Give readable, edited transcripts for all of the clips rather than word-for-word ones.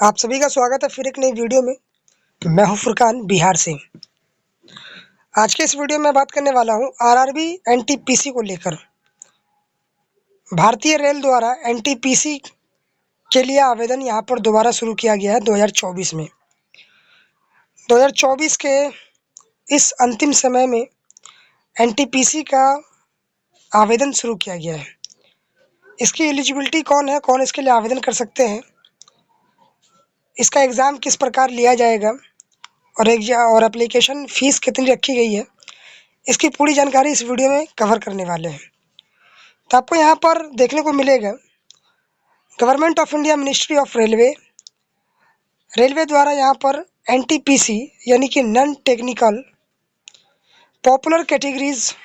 आप सभी का स्वागत है फिर एक नई वीडियो में। मैं हूं फुरकान बिहार से। आज के इस वीडियो में बात करने वाला हूं आरआरबी एनटीपीसी को लेकर। भारतीय रेल द्वारा एनटीपीसी के लिए आवेदन यहां पर दोबारा शुरू किया गया है 2024 में। 2024 के इस अंतिम समय में एनटीपीसी का आवेदन शुरू किया गया है। इसकी एलिजिबिलिटी कौन है, कौन इसके लिए आवेदन कर सकते हैं, इसका एग्ज़ाम किस प्रकार लिया जाएगा और एप्लीकेशन फ़ीस कितनी रखी गई है, इसकी पूरी जानकारी इस वीडियो में कवर करने वाले हैं। तो आपको यहाँ पर देखने को मिलेगा government of India ministry of railway द्वारा यहाँ पर एनटीपीसी यानी कि नॉन टेक्निकल पॉपुलर कैटेगरीज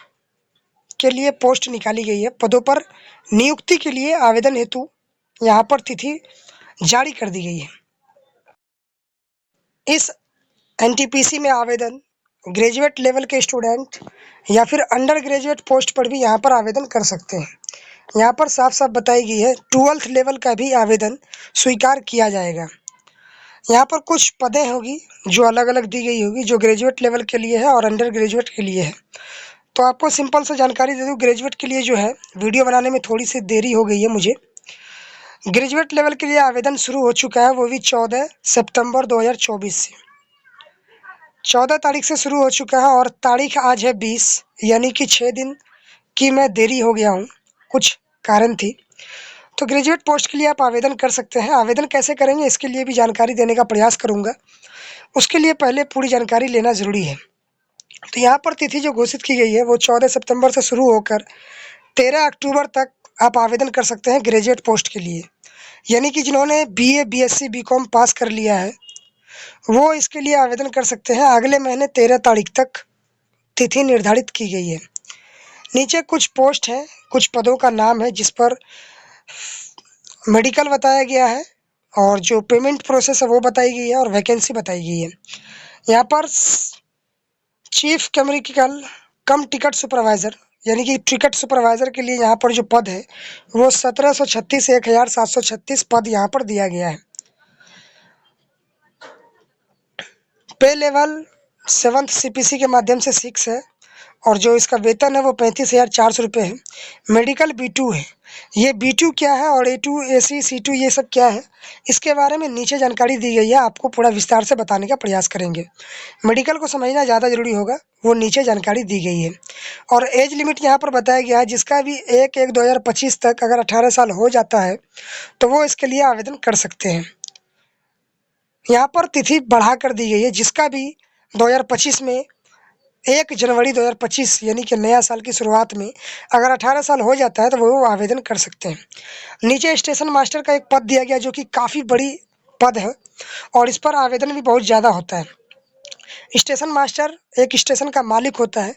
के लिए पोस्ट निकाली गई है। पदों पर नियुक्ति के लिए आवेदन हेतु यहाँ पर तिथि जारी कर दी गई है। इस एनटीपीसी में आवेदन ग्रेजुएट लेवल के स्टूडेंट या फिर अंडर ग्रेजुएट पोस्ट पर भी यहाँ पर आवेदन कर सकते हैं। यहाँ पर साफ साफ बताई गई है 12th लेवल का भी आवेदन स्वीकार किया जाएगा। यहाँ पर कुछ पदें होगी जो अलग अलग दी गई होगी, जो ग्रेजुएट लेवल के लिए है और अंडर ग्रेजुएट के लिए है। तो आपको सिंपल सा जानकारी दे दूँ, ग्रेजुएट के लिए जो है वीडियो बनाने में थोड़ी सी देरी हो गई है मुझे। ग्रेजुएट लेवल के लिए आवेदन शुरू हो चुका है, वो भी 14 सितंबर 2024 से। 14 तारीख से शुरू हो चुका है और तारीख आज है 20, यानी कि 6 दिन की मैं देरी हो गया हूँ, कुछ कारण थी। तो ग्रेजुएट पोस्ट के लिए आप आवेदन कर सकते हैं। आवेदन कैसे करेंगे इसके लिए भी जानकारी देने का प्रयास करूँगा। उसके लिए पहले पूरी जानकारी लेना ज़रूरी है। तो यहाँ पर तिथि जो घोषित की गई है वो 14 सितंबर से शुरू होकर 13 अक्टूबर तक आप आवेदन कर सकते हैं ग्रेजुएट पोस्ट के लिए। यानी कि जिन्होंने बीए, बीएससी, बीकॉम पास कर लिया है वो इसके लिए आवेदन कर सकते हैं। अगले महीने 13 तारीख तक तिथि निर्धारित की गई है। नीचे कुछ पोस्ट हैं, कुछ पदों का नाम है जिस पर मेडिकल बताया गया है और जो पेमेंट प्रोसेस है वो बताई गई है और वैकेंसी बताई गई है। यहाँ पर चीफ केमिकल कम टिकट सुपरवाइज़र यानी कि टिकट सुपरवाइज़र के लिए यहाँ पर जो पद है वो 1736 से 1736 पद यहाँ पर दिया गया है। पे लेवल 7th सीपीसी के माध्यम से 6 है और जो इसका वेतन है वो 35,400 रुपये है। मेडिकल B2 है। ये B2 क्या है और A2, AC, C2 ये सब क्या है, इसके बारे में नीचे जानकारी दी गई है। आपको पूरा विस्तार से बताने का प्रयास करेंगे। मेडिकल को समझना ज़्यादा ज़रूरी होगा, वो नीचे जानकारी दी गई है। और एज लिमिट यहाँ पर बताया गया है, जिसका भी 1/1/2025 तक अगर 18 साल हो जाता है तो वो इसके लिए आवेदन कर सकते हैं। यहाँ पर तिथि बढ़ा कर दी गई है, जिसका भी 2025 में 1 जनवरी 2025 यानी कि नया साल की शुरुआत में अगर 18 साल हो जाता है तो वो आवेदन कर सकते हैं। नीचे स्टेशन मास्टर का एक पद दिया गया जो कि काफ़ी बड़ी पद है और इस पर आवेदन भी बहुत ज़्यादा होता है। स्टेशन मास्टर एक स्टेशन का मालिक होता है।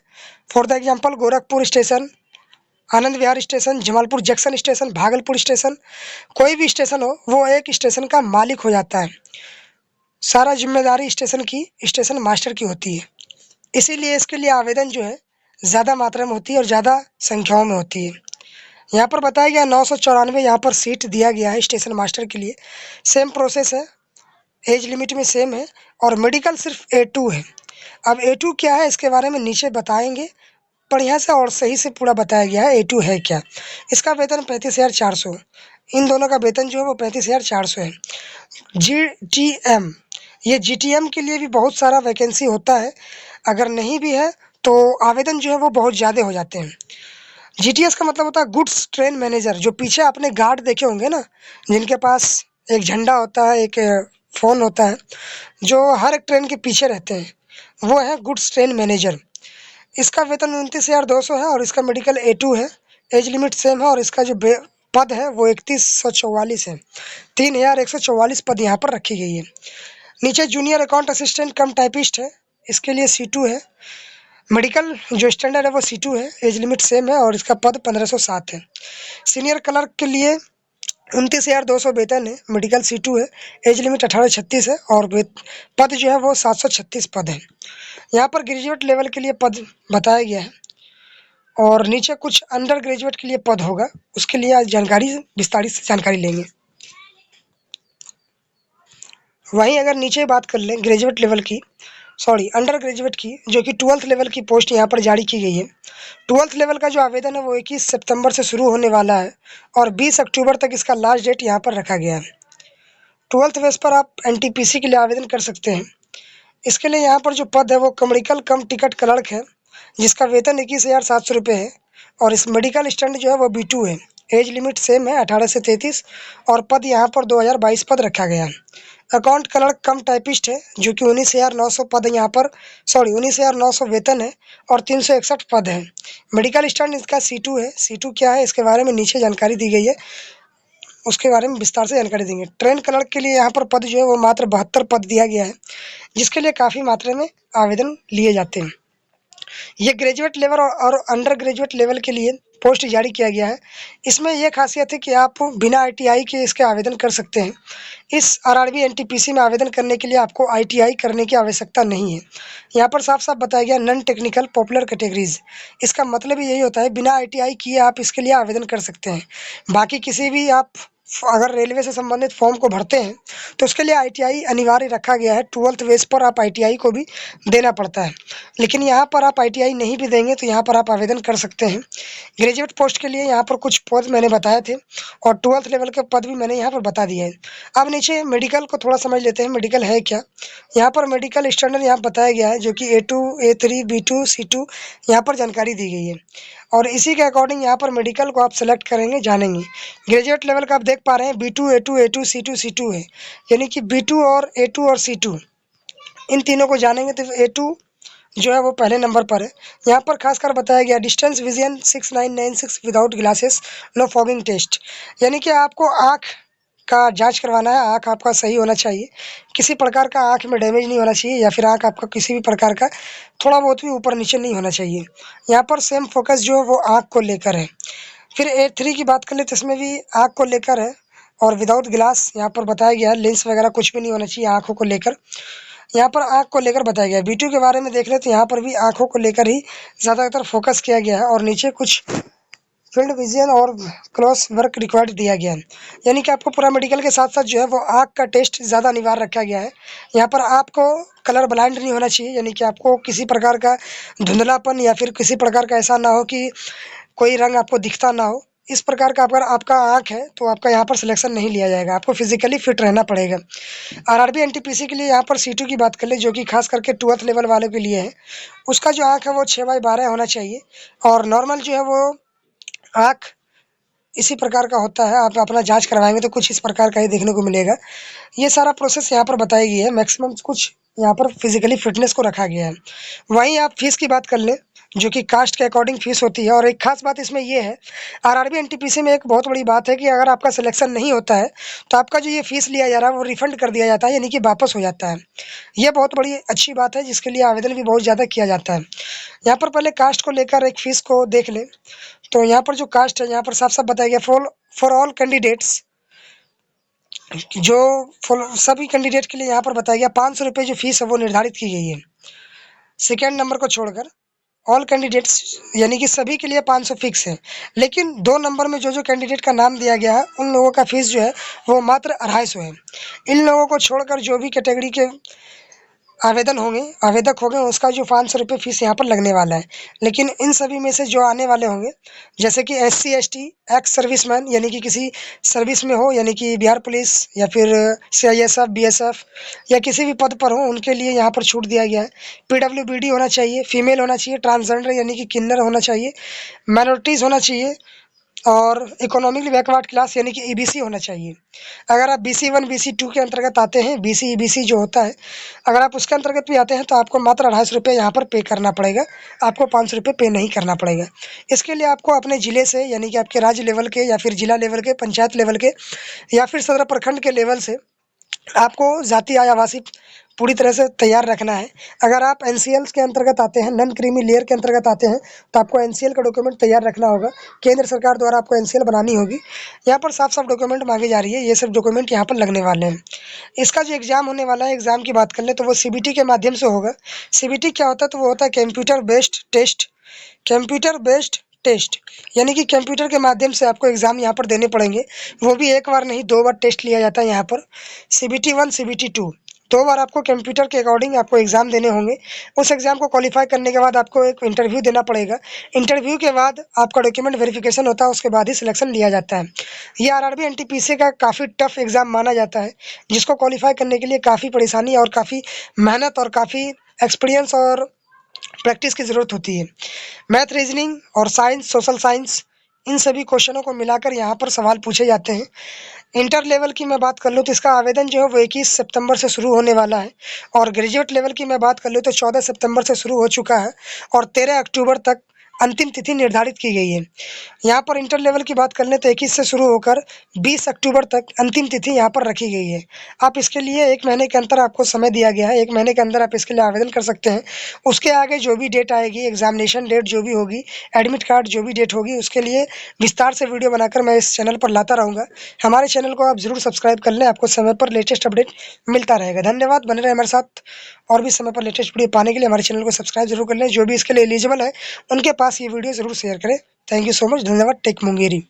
For the example Gorakhpur station, Anand Vihar station, Jamalpur junction station, Bhagalpur station, कोई भी स्टेशन हो वो एक स्टेशन का मालिक हो जाता है। सारा जिम्मेदारी स्टेशन की स्टेशन मास्टर की होती है। इसीलिए इसके लिए आवेदन जो है ज़्यादा मात्रा में होती है और ज़्यादा संख्याओं में होती है। यहाँ पर बताया गया 994 यहाँ पर सीट दिया गया है स्टेशन मास्टर के लिए। सेम प्रोसेस है, एज लिमिट में सेम है और मेडिकल सिर्फ A2 है। अब A2 क्या है इसके बारे में नीचे बताएंगे बढ़िया से और सही से पूरा बताया गया है A2 है क्या। इसका वेतन 35,400, इन दोनों का वेतन जो है वो 35,400 है। GTM, ये GTM के लिए भी बहुत सारा वैकेंसी होता है, अगर नहीं भी है तो आवेदन जो है वो बहुत ज़्यादा हो जाते हैं। GTS का मतलब होता है गुड्स ट्रेन मैनेजर। जो पीछे आपने गार्ड देखे होंगे ना, जिनके पास एक झंडा होता है, एक फ़ोन होता है, जो हर एक ट्रेन के पीछे रहते हैं, वो है गुड्स ट्रेन मैनेजर। इसका वेतन 29,200 है और इसका मेडिकल A2 है। एज लिमिट सेम है और इसका जो पद है वो 3144 है। 3,144 पद यहाँ पर रखी गई है। नीचे जूनियर अकाउंट असिस्टेंट कम टाइपिस्ट है, इसके लिए C2 है। मेडिकल जो स्टैंडर्ड है वो C2 है। एज लिमिट सेम है और इसका पद 1507 है। सीनियर क्लर्क के लिए 29,200 वेतन है, मेडिकल C2 है। एज लिमिट 1836 है और पद जो है वो 736 पद है। यहाँ पर ग्रेजुएट लेवल के लिए पद बताया गया है और नीचे कुछ अंडर ग्रेजुएट के लिए पद होगा, उसके लिए आज जानकारी विस्तारित से जानकारी लेंगे। वहीं अगर नीचे बात कर लें ग्रेजुएट लेवल की, सॉरी अंडर ग्रेजुएट की, जो कि 12th लेवल की पोस्ट यहाँ पर जारी की गई है। 12th लेवल का जो आवेदन है वो 21 सितंबर से शुरू होने वाला है और 20 अक्टूबर तक इसका लास्ट डेट यहाँ पर रखा गया है। 12th बेस पर आप एनटीपीसी के लिए आवेदन कर सकते हैं। इसके लिए यहाँ पर जो पद है वो कमर्शियल कम टिकट क्लर्क है, जिसका वेतन 21,700 रुपये है और इस मेडिकल स्टैंड जो है वो B2 है। एज लिमिट सेम है 18 से 33 और पद यहाँ पर 2022 पद रखा गया है। अकाउंट क्लर्क कम टाइपिस्ट है, जो कि 19,900 पद यहाँ पर, सॉरी 19,900 वेतन है और 361 पद है। मेडिकल स्टैंड इसका C2 है। C2 क्या है इसके बारे में नीचे जानकारी दी गई है, उसके बारे में विस्तार से जानकारी देंगे। ट्रेन क्लर्क के लिए यहाँ पर पद जो है वो मात्र 72 पद दिया गया है, जिसके लिए काफ़ी मात्रा में आवेदन लिए जाते हैं। ये ग्रेजुएट लेवल और अंडर ग्रेजुएट लेवल के लिए पोस्ट जारी किया गया है। इसमें यह खासियत है कि आप बिना ITI के इसके आवेदन कर सकते हैं। इस RRB NTPC में आवेदन करने के लिए आपको ITI करने की आवश्यकता नहीं है। यहाँ पर साफ साफ बताया गया नॉन टेक्निकल पॉपुलर कैटेगरीज, इसका मतलब यही होता है बिना ITI किए आप इसके लिए आवेदन कर सकते हैं। बाकी किसी भी आप अगर रेलवे से संबंधित फॉर्म को भरते हैं तो उसके लिए ITI अनिवार्य रखा गया है। 12th बेस पर आप ITI को भी देना पड़ता है, लेकिन यहाँ पर आप ITI नहीं भी देंगे तो यहाँ पर आप आवेदन कर सकते हैं। ग्रेजुएट पोस्ट के लिए यहाँ पर कुछ पद मैंने बताए थे और 12th लेवल के पद भी मैंने यहाँ पर बता दिए हैं। अब नीचे मेडिकल को थोड़ा समझ लेते हैं, मेडिकल है क्या। यहाँ पर मेडिकल स्टैंडर्ड यहाँ बताया गया है, जो कि A2, A3, B2, C2 यहाँ पर जानकारी दी गई है और इसी के अकॉर्डिंग यहाँ पर मेडिकल को आप सेलेक्ट करेंगे, जानेंगे। ग्रेजुएट लेवल का आप देख पा रहे हैं B2, A2, A2, C2, C2 है, यानी कि B2 और A2 और C2 इन तीनों को जानेंगे तो A2 जो है वो पहले नंबर पर है। यहाँ पर खासकर बताया गया distance vision 6996 without glasses no fogging test, यानी कि आपको आँख का जांच करवाना है। आँख आपका सही होना चाहिए, किसी प्रकार का आँख में डैमेज नहीं होना चाहिए या फिर आँख आपका किसी भी प्रकार का थोड़ा बहुत भी ऊपर नीचे नहीं होना चाहिए। यहाँ पर सेम फोकस जो है वो आँख को लेकर है। फिर A3 की बात कर ले तो इसमें भी आँख को लेकर है और विदाउट ग्लास यहाँ पर बताया गया है, लेंस वगैरह कुछ भी नहीं होना चाहिए आँखों को लेकर। यहाँ पर आँख को लेकर बताया गया है। B2 के बारे में देख ले तो यहाँ पर भी आँखों को लेकर ही ज़्यादातर फोकस किया गया है और नीचे कुछ फील्ड विजन और क्रॉस वर्क रिक्वायर्ड दिया गया है, यानी कि आपको पूरा मेडिकल के साथ साथ जो है वो आँख का टेस्ट ज़्यादा अनिवार्य रखा गया है। यहाँ पर आपको कलर ब्लाइंड नहीं होना चाहिए, यानी कि आपको किसी प्रकार का धुंधलापन या फिर किसी प्रकार का ऐसा ना हो कि कोई रंग आपको दिखता ना हो। इस प्रकार का अगर आपका आँख है तो आपका यहाँ पर सिलेक्शन नहीं लिया जाएगा, आपको फिजिकली फिट रहना पड़ेगा। RRB NTPC के लिए यहाँ पर C2 की बात कर ले, जो कि खास करके 12th लेवल वालों के लिए है। उसका जो आँख है वो 6/12 होना चाहिए और नॉर्मल जो है वो आँख इसी प्रकार का होता है। आप अपना जांच करवाएंगे तो कुछ इस प्रकार का ही देखने को मिलेगा। ये सारा प्रोसेस यहाँ पर बताई गई है। मैक्सिमम कुछ यहाँ पर फिजिकली फिटनेस को रखा गया है। वहीं आप फीस की बात कर लें, जो कि कास्ट के अकॉर्डिंग फीस होती है और एक खास बात इसमें ये है, RRB NTPC में एक बहुत बड़ी बात है कि अगर आपका सिलेक्शन नहीं होता है तो आपका जो ये फीस लिया जा रहा है वो रिफंड कर दिया जाता है, यानी कि वापस हो जाता है। ये बहुत बड़ी अच्छी बात है, जिसके लिए आवेदन भी बहुत ज़्यादा किया जाता है। यहाँ पर पहले कास्ट को लेकर एक फ़ीस को देख लें तो यहाँ पर जो कास्ट है यहाँ पर साफ साफ बताया गया फॉर ऑल कैंडिडेट्स, जो सभी कैंडिडेट के लिए यहाँ पर बताया गया 500 रुपये जो फीस है वो निर्धारित की गई है। सेकेंड नंबर को छोड़कर ऑल कैंडिडेट्स यानी कि सभी के लिए 500 फिक्स है, लेकिन 2 नंबर में जो कैंडिडेट का नाम दिया गया है उन लोगों का फीस जो है वो मात्र 250 है। इन लोगों को छोड़कर जो भी कैटेगरी के आवेदक होंगे उसका जो 500 रुपये फीस यहाँ पर लगने वाला है। लेकिन इन सभी में से जो आने वाले होंगे, जैसे कि SC ST एक्स सर्विसमैन, यानी कि किसी सर्विस में हो, यानी कि बिहार पुलिस या फिर CISF BSF या किसी भी पद पर हो, उनके लिए यहाँ पर छूट दिया गया है। PWBD होना चाहिए, फीमेल होना चाहिए, ट्रांसजेंडर यानी कि किन्नर होना चाहिए, माइनॉरिटीज़ होना चाहिए और इकोनॉमिकली बैकवर्ड क्लास यानी कि EBC होना चाहिए। अगर आप BC1 BC2 के अंतर्गत आते हैं, BC EBC जो होता है, अगर आप उसके अंतर्गत भी आते हैं तो आपको मात्र 250 रुपये यहाँ पर पे करना पड़ेगा, आपको 500 रुपये पे नहीं करना पड़ेगा। इसके लिए आपको अपने ज़िले से, यानी कि आपके राज्य लेवल के या फिर जिला लेवल के, पंचायत लेवल के या फिर सदर प्रखंड के लेवल से आपको जाति आय आवासीय पूरी तरह से तैयार रखना है। अगर आप NCL के अंतर्गत आते हैं, नॉन क्रीमी लेयर के अंतर्गत आते हैं, तो आपको NCL का डॉक्यूमेंट तैयार रखना होगा। केंद्र सरकार द्वारा आपको NCL बनानी होगी। यहाँ पर साफ साफ डॉक्यूमेंट मांगी जा रही है, ये सब डॉक्यूमेंट यहाँ पर लगने वाले हैं। इसका जो एग्ज़ाम होने वाला है, एग्ज़ाम की बात कर ले तो वो CBT के माध्यम से होगा। CBT क्या होता है, तो वो होता है computer based test. Computer based test यानी कि कंप्यूटर के माध्यम से आपको एग्ज़ाम यहाँ पर देने पड़ेंगे। वो भी एक बार नहीं 2 बार टेस्ट लिया जाता है यहाँ पर। CBT 1 CBT 2 2 बार आपको कंप्यूटर के अकॉर्डिंग आपको एग्ज़ाम देने होंगे। उस एग्ज़ाम को क्वालीफाई करने के बाद आपको एक इंटरव्यू देना पड़ेगा। इंटरव्यू के बाद आपका डॉक्यूमेंट वेरिफ़िकेशन होता है, उसके बाद ही सिलेक्शन लिया जाता है। ये आरआरबी एनटीपीसी का काफ़ी टफ एग्ज़ाम माना जाता है, जिसको क्वालीफाई करने के लिए काफ़ी परेशानी और काफ़ी मेहनत और काफ़ी एक्सपीरियंस और प्रैक्टिस की ज़रूरत होती है। मैथ, रीजनिंग और साइंस, सोशल साइंस, इन सभी क्वेश्चनों को मिलाकर यहाँ पर सवाल पूछे जाते हैं। इंटर लेवल की मैं बात कर लूँ तो इसका आवेदन जो है वो 21 सितंबर से शुरू होने वाला है, और ग्रेजुएट लेवल की मैं बात कर लूँ तो 14 सितंबर से शुरू हो चुका है और 13 अक्टूबर तक अंतिम तिथि निर्धारित की गई है। यहाँ पर इंटर लेवल की बात कर लें तो 21 से शुरू होकर 20 अक्टूबर तक अंतिम तिथि यहाँ पर रखी गई है। आप इसके लिए 1 महीने के अंदर आपको समय दिया गया है, 1 महीने के अंदर आप इसके लिए आवेदन कर सकते हैं। उसके आगे जो भी डेट आएगी, एग्जामिनेशन डेट जो भी होगी, एडमिट कार्ड जो भी डेट होगी, उसके लिए विस्तार से वीडियो बनाकर मैं इस चैनल पर लाता रहूँगा। हमारे चैनल को आप ज़रूर सब्सक्राइब कर लें, आपको समय पर लेटेस्ट अपडेट मिलता रहेगा। धन्यवाद, बने रहें हमारे साथ। और भी समय पर लेटेस्ट वीडियो पाने के लिए हमारे चैनल को सब्सक्राइब जरूर कर लें। जो भी इसके लिए एलिजिबल है उनके पास ये वीडियो ज़रूर शेयर करें। Thank you so much. धन्यवाद। टेक मुंगेरी।